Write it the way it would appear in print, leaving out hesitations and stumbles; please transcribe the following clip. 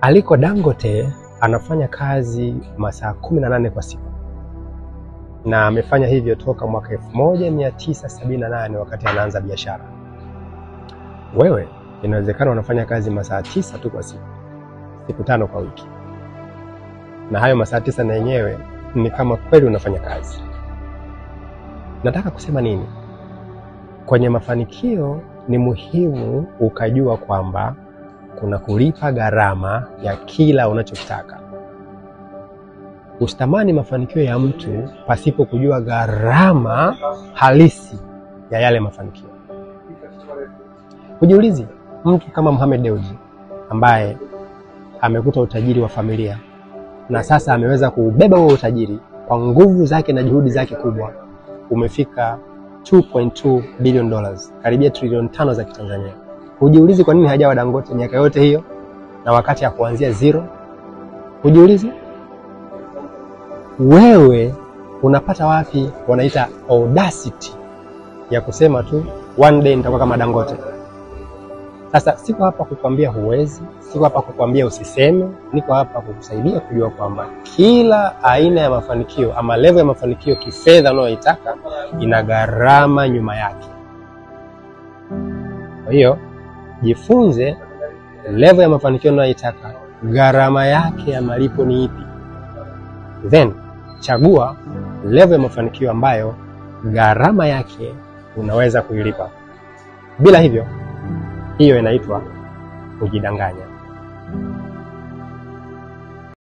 Aliko Dangote anafanya kazi masaa 18 kwa siku. Na amefanya hivyo toka mwaka 1978 wakati anaanza biashara. Wewe inawezekana unafanya kazi masaa 9 tu kwa siku 5 kwa wiki. Na hayo masaa 9 na yenyewe ni kama kweli unafanya kazi. Nataka kusema nini? Kwenye mafanikio ni muhimu ukajua kwamba kuna kulipa gharama ya kila unachotaka. Usitamani mafanikio ya mtu pasipo kujua gharama halisi ya yale mafanikio. Ujiulize, mtu kama Mohamed Dewji ambaye amekuta utajiri wa familia na sasa ameweza kuubeba huo utajiri kwa nguvu zake na juhudi zake kubwa, umefika $2.2 billion, karibia trilioni 5 za Kitanzania. Ujiulize kwa nini hajawa Dangote miaka yote hiyo na wakati ya kuanzia zero? Ujiulize wewe unapata wapi wanaita audacity ya kusema tu one day nitakuwa kama Dangote. Sasa siko hapa kukwambia huwezi, siko hapa kukwambia usiseme, niko hapa kukusaidia kujua kwamba kila aina ya mafanikio ama level ya mafanikio kifedha unayoitaka ina gharama nyuma yake. Kwa hiyo jifunze level ya mafanikio unayoitaka, gharama yake ya malipo ni ipi. Then chagua level ya mafanikio ambayo gharama yake unaweza kuilipa. Bila hivyo, hiyo inaitwa kujidanganya.